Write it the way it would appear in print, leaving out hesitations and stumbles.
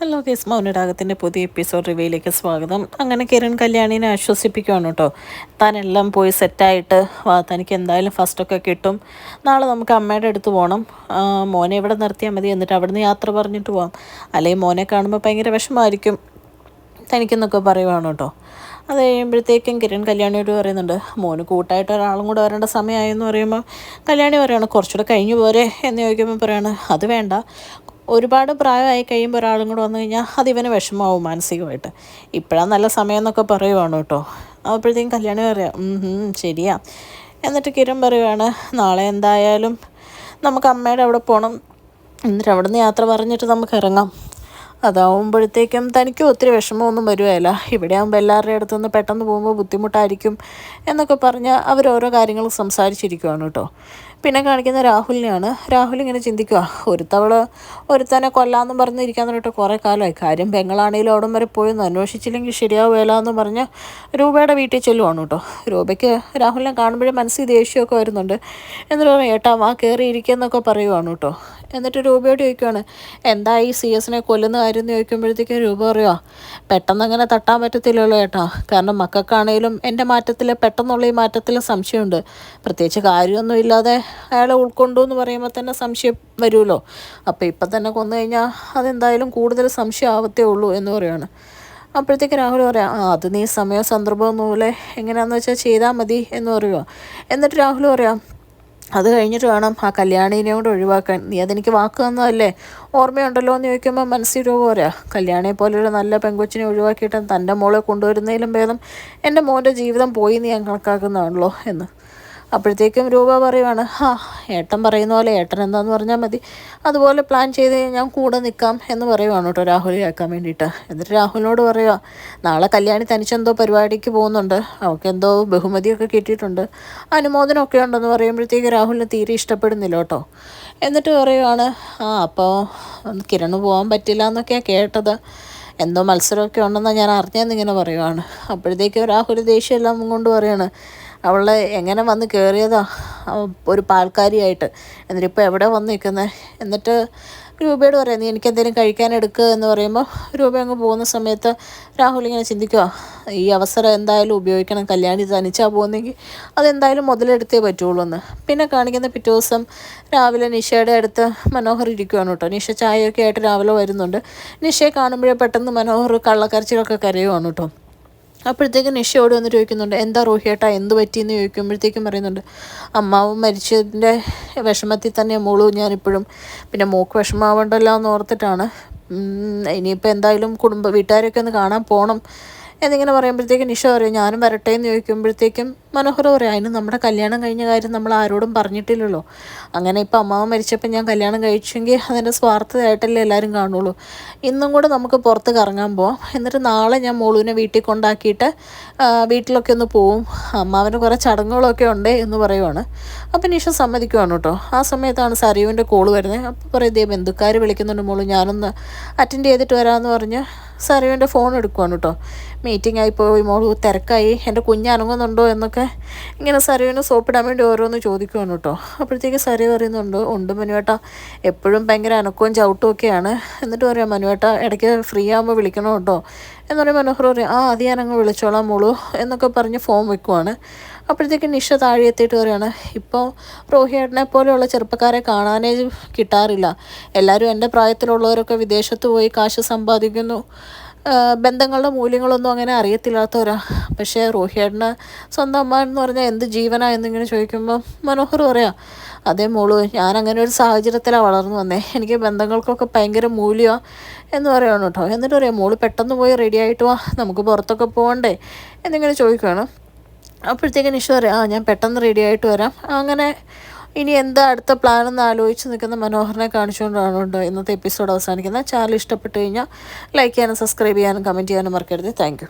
Hello case മൗനരാഗത്തിൻ്റെ പുതിയ episode റിവ്യൂയിലേക്ക് സ്വാഗതം. അങ്ങനെ കിരൺ കല്യാണിനെ ആശ്വസിപ്പിക്കുകയാണ് കേട്ടോ. താനെല്ലാം പോയി സെറ്റായിട്ട് തനിക്ക് എന്തായാലും ഫസ്റ്റൊക്കെ കിട്ടും, നാളെ നമുക്ക് അമ്മയുടെ അടുത്ത് പോകണം, മോനെ ഇവിടെ നിർത്തിയാൽ മതി, എന്നിട്ട് അവിടുന്ന് യാത്ര പറഞ്ഞിട്ട് പോകാം, അല്ലെങ്കിൽ മോനെ കാണുമ്പോൾ ഭയങ്കര വിഷമമായിരിക്കും തനിക്കെന്നൊക്കെ പറയുവാണ് കേട്ടോ. അത് കഴിയുമ്പോഴത്തേക്കും കിരൺ കല്യാണിയോട് പറയുന്നുണ്ട്, മോന് കൂട്ടായിട്ട് ഒരാളും കൂടെ വരേണ്ട സമയമായെന്ന് പറയുമ്പോൾ കല്യാണി പറയുകയാണ് കുറച്ചുകൂടെ കഴിഞ്ഞു പോരെ എന്ന് ചോദിക്കുമ്പോൾ പറയാണ് അത് വേണ്ട, ഒരുപാട് പ്രായമായി കഴിയുമ്പോൾ ഒരാളും കൂടെ വന്നു കഴിഞ്ഞാൽ അതിവന് വിഷമമാവും മാനസികമായിട്ട്, ഇപ്പോഴാണ് നല്ല സമയം എന്നൊക്കെ പറയുവാണ് കേട്ടോ. അപ്പോഴത്തേക്കും കല്യാണി പറയാം ശരിയാ. എന്നിട്ട് കിരൺ പറയുവാണ് നാളെ എന്തായാലും നമുക്ക് അമ്മയുടെ അവിടെ പോകണം, എന്നിട്ട് അവിടെ നിന്ന് യാത്ര പറഞ്ഞിട്ട് നമുക്ക് ഇറങ്ങാം, അതാവുമ്പോഴത്തേക്കും തനിക്കും ഒത്തിരി വിഷമമൊന്നും വരുകയില്ല, ഇവിടെ ആകുമ്പോൾ എല്ലാവരുടെ അടുത്തുനിന്ന് പെട്ടെന്ന് പോകുമ്പോൾ ബുദ്ധിമുട്ടായിരിക്കും എന്നൊക്കെ പറഞ്ഞ് അവരോരോ കാര്യങ്ങൾ സംസാരിച്ചിരിക്കുകയാണ് കേട്ടോ. പിന്നെ കാണിക്കുന്ന രാഹുലിനെയാണ്. രാഹുൽ ഇങ്ങനെ ചിന്തിക്കുക, ഒരുത്തനെ കൊല്ലാമെന്നും പറഞ്ഞിരിക്കാൻ തുടങ്ങിയിട്ട് കുറേ കാലമായി, കാര്യം പെങ്ങളാണെങ്കിലും അവിടം വരെ പോയി ഒന്ന് അന്വേഷിച്ചില്ലെങ്കിൽ ശരിയാവുകയില്ല എന്ന് പറഞ്ഞ് രൂപയുടെ വീട്ടിൽ ചെല്ലുവാണ് കേട്ടോ. രൂപയ്ക്ക് രാഹുലിനെ കാണുമ്പോഴേ മനസ്സിൽ ദേഷ്യമൊക്കെ വരുന്നുണ്ട്. എന്നിട്ട് പറയും ഏട്ടാ വാ കയറിയിരിക്കുന്നൊക്കെ പറയുവാണ് കേട്ടോ. എന്നിട്ട് രൂപയോട് ചോദിക്കുവാണ് എന്താ ഈ CS-നെ കൊല്ലുന്ന കാര്യം എന്ന് ചോദിക്കുമ്പോഴത്തേക്കും രൂപ പറയുക പെട്ടെന്ന് അങ്ങനെ തട്ടാൻ പറ്റത്തില്ലല്ലോ ഏട്ടാ, കാരണം മക്കൾക്കാണേലും എൻ്റെ മാറ്റത്തിൽ പെട്ടെന്നുള്ള ഈ മാറ്റത്തിൽ സംശയമുണ്ട്, പ്രത്യേകിച്ച് കാര്യമൊന്നും ഇല്ലാതെ അയാളെ ഉൾക്കൊണ്ടു എന്ന് പറയുമ്പോൾ തന്നെ സംശയം വരുമല്ലോ, അപ്പോൾ ഇപ്പം തന്നെ കൊന്നു കഴിഞ്ഞാൽ അതെന്തായാലും കൂടുതൽ സംശയം ആവത്തേ ഉള്ളൂ എന്ന് പറയുകയാണ്. അപ്പോഴത്തേക്ക് രാഹുൽ പറയാം അത് നീ സമയം സന്ദർഭമൊന്നുമില്ലേ എങ്ങനെയാണെന്ന് വെച്ചാൽ ചെയ്താൽ മതി എന്ന് പറയുക. എന്നിട്ട് രാഹുൽ പറയാം അത് കഴിഞ്ഞിട്ട് വേണം ആ കല്യാണീനെ കൂടെ ഒഴിവാക്കാൻ, നീ അതെനിക്ക് വാക്ക് തന്നതല്ലേ ഓർമ്മയുണ്ടല്ലോ എന്ന് ചോദിക്കുമ്പോൾ മനസ്സിൽ രൂപ പറയാം കല്യാണിയെ പോലെയുള്ള നല്ല പെങ്കൊച്ചിനെ ഒഴിവാക്കിയിട്ട് തൻ്റെ മോളെ കൊണ്ടുവരുന്നതിലും ഭേദം എൻ്റെ മോൻ്റെ ജീവിതം പോയി നീ ഞാൻ കണക്കാക്കുന്നതാണല്ലോ എന്ന്. അപ്പോഴത്തേക്കും രൂപ പറയുവാണ് ഏട്ടൻ പറയുന്ന പോലെ ഏട്ടൻ എന്താന്ന് പറഞ്ഞാൽ മതി, അതുപോലെ പ്ലാൻ ചെയ്ത് ഞാൻ കൂടെ നിൽക്കാം എന്ന് പറയുവാണ് കേട്ടോ രാഹുൽ കേൾക്കാൻ വേണ്ടിയിട്ട്. എന്നിട്ട് രാഹുലിനോട് പറയുക നാളെ കല്യാണി തനിച്ചെന്തോ പരിപാടിക്ക് പോകുന്നുണ്ട്, അവൾക്ക് എന്തോ ബഹുമതിയൊക്കെ കിട്ടിയിട്ടുണ്ട്, അനുമോദനമൊക്കെ ഉണ്ടെന്ന് പറയുമ്പോഴത്തേക്ക് രാഹുലിന് തീരെ ഇഷ്ടപ്പെടുന്നില്ല കേട്ടോ. എന്നിട്ട് പറയുവാണ് അപ്പോൾ കിരണ് പോകാൻ പറ്റില്ല എന്നൊക്കെയാണ് കേട്ടത്, എന്തോ മത്സരമൊക്കെ ഉണ്ടെന്നാണ് ഞാൻ അറിഞ്ഞതെന്നിങ്ങനെ പറയുവാണ്. അപ്പോഴത്തേക്ക് രാഹുൽ ദേഷ്യമെല്ലാം കൊണ്ട് പറയാണ് അവളെ എങ്ങനെ വന്ന് കയറിയതാ ഒരു പാൽക്കാരിയായിട്ട്, എന്നിട്ടിപ്പോൾ എവിടെ വന്ന് നിൽക്കുന്നത്. എന്നിട്ട് രൂപയോട് പറയാം നീ എനിക്കെന്തെങ്കിലും കഴിക്കാൻ എടുക്കുക എന്ന് പറയുമ്പോൾ രൂപ അങ്ങ് പോകുന്ന സമയത്ത് രാഹുൽ ഇങ്ങനെ ചിന്തിക്കുക ഈ അവസരം എന്തായാലും ഉപയോഗിക്കണം, കല്യാണി തനിച്ചാ പോകുന്നെങ്കിൽ അതെന്തായാലും മുതലെടുത്തേ പറ്റുള്ളൂ എന്ന്. പിന്നെ കാണിക്കുന്ന പിറ്റേ ദിവസം രാവിലെ നിഷയുടെ അടുത്ത് മനോഹർ ഇരിക്കുകയാണ് കേട്ടോ. നിഷ ചായയൊക്കെ ആയിട്ട് രാവിലെ വരുന്നുണ്ട്. നിഷയെ കാണുമ്പോഴേ പെട്ടെന്ന് മനോഹർ കള്ളക്കരച്ചിലൊക്കെ കരയുവാണ് കേട്ടോ. അപ്പോഴത്തേക്കും നിഷയോട് വന്നിട്ട് ചോദിക്കുന്നുണ്ട് എന്താ റോഹിയേട്ടാ എന്ത് പറ്റിയെന്ന് ചോദിക്കുമ്പോഴത്തേക്കും പറയുന്നുണ്ട് അമ്മാവും മരിച്ചതിൻ്റെ വിഷമത്തിൽ തന്നെ മോളൂ ഞാനിപ്പോഴും, പിന്നെ മോൾക്ക് വിഷമാവണ്ടല്ലോ എന്ന് ഓർത്തിട്ടാണ്, ഇനിയിപ്പോൾ എന്തായാലും വീട്ടുകാരൊക്കെ ഒന്ന് കാണാൻ പോകണം എന്നിങ്ങനെ പറയുമ്പോഴത്തേക്കും നിഷ പറയും ഞാനും വരട്ടെ എന്ന് ചോദിക്കുമ്പോഴത്തേക്കും മനോഹർ പറയാം അതിന് നമ്മുടെ കല്യാണം കഴിഞ്ഞ കാര്യം നമ്മൾ ആരോടും പറഞ്ഞിട്ടില്ലല്ലോ, അങ്ങനെ ഇപ്പോൾ അമ്മാവൻ മരിച്ചപ്പോൾ ഞാൻ കല്യാണം കഴിച്ചെങ്കിൽ അതിൻ്റെ സ്വാർത്ഥമായിട്ടല്ലേ എല്ലാവരും കാണുള്ളൂ, ഇന്നും കൂടെ നമുക്ക് പുറത്ത് കറങ്ങാൻ പോവാം, എന്നിട്ട് നാളെ ഞാൻ മോളുവിനെ വീട്ടിൽ കൊണ്ടാക്കിയിട്ട് വീട്ടിലൊക്കെ ഒന്ന് പോവും, അമ്മാവന് കുറേ ചടങ്ങുകളൊക്കെ ഉണ്ട് എന്ന് പറയുവാണ്. അപ്പം നിഷ സമ്മതിക്കുവാണ് കേട്ടോ. ആ സമയത്താണ് സരയുവിൻ്റെ കോള് വരുന്നത്. അപ്പോൾ പറയും ദേ ബന്ധുക്കാർ വിളിക്കുന്നുണ്ട് മോളൂ ഞാനൊന്ന് അറ്റൻഡ് ചെയ്തിട്ട് വരാമെന്ന് പറഞ്ഞ് സരയുവിൻ്റെ ഫോൺ എടുക്കുവാണ് കേട്ടോ. മീറ്റിംഗ് ആയിപ്പോയി മോള് തിരക്കായി, എൻ്റെ കുഞ്ഞ് അനങ്ങുന്നുണ്ടോ എന്നൊക്കെ ഇങ്ങനെ സരയുവിന് സോപ്പിടാൻ വേണ്ടി ഓരോന്ന് ചോദിക്കുവാണ് കേട്ടോ. അപ്പോഴത്തേക്ക് സരയു പറയുന്നുണ്ട് ഉണ്ട് മനുവേട്ട എപ്പോഴും ഭയങ്കര അനക്കവും ചവിട്ടും ഒക്കെയാണ്, എന്നിട്ട് പറയാം മനുവേട്ട ഇടയ്ക്ക് ഫ്രീ ആകുമ്പോൾ വിളിക്കണം കേട്ടോ എന്ന് പറയും. മനോഹർ പറയും അത് ഞാനങ്ങ് വിളിച്ചോളാം മോളൂ എന്നൊക്കെ പറഞ്ഞ് ഫോൺ വെക്കുവാണ്. അപ്പോഴത്തേക്ക് നിഷ താഴെ എത്തിയിട്ട് പറയുകയാണ് ഇപ്പോൾ റോഹിയേട്ടനെ പോലെയുള്ള ചെറുപ്പക്കാരെ കാണാനേ കിട്ടാറില്ല, എല്ലാവരും എൻ്റെ പ്രായത്തിലുള്ളവരൊക്കെ വിദേശത്ത് പോയി കാശ് സമ്പാദിക്കുന്നു, ബന്ധങ്ങളുടെ മൂല്യങ്ങളൊന്നും അങ്ങനെ അറിയത്തില്ലാത്തവരാ, പക്ഷേ റോഹിയേട്ടന് സ്വന്തം അമ്മ എന്ന് പറഞ്ഞാൽ എന്ത് ജീവനാ എന്നിങ്ങനെ ചോദിക്കുമ്പോൾ മനോഹർ പറയാം അതേ മോള് ഞാനങ്ങനെ ഒരു സാഹചര്യത്തിലാണ് വളർന്നു വന്നേ, എനിക്ക് ബന്ധങ്ങൾക്കൊക്കെ ഭയങ്കര മൂല്യമാണ് എന്ന് പറയുകയാണ് കേട്ടോ. എന്നിട്ട് പറയാം മോള് പെട്ടെന്ന് പോയി റെഡി ആയിട്ട് വാ നമുക്ക് പുറത്തൊക്കെ പോകണ്ടേ എന്നിങ്ങനെ ചോദിക്കുകയാണ്. അപ്പോഴത്തേക്ക് നിഷ പറയാം ഞാൻ പെട്ടെന്ന് റെഡി ആയിട്ട് വരാം. അങ്ങനെ ഇനി എന്താ അടുത്ത പ്ലാനെന്ന് ആലോചിച്ച് നിൽക്കുന്ന മനോഹറിനെ കാണിച്ചുകൊണ്ടാണ് ഇന്നത്തെ എപ്പിസോഡ് അവസാനിക്കുന്നത്. ചാനൽ ഇഷ്ടപ്പെട്ട് കഴിഞ്ഞാൽ ലൈക്ക് ചെയ്യാനും സബ്സ്ക്രൈബ് ചെയ്യാനും കമൻറ്റ് ചെയ്യാനും മറക്കരുത്. Thank you.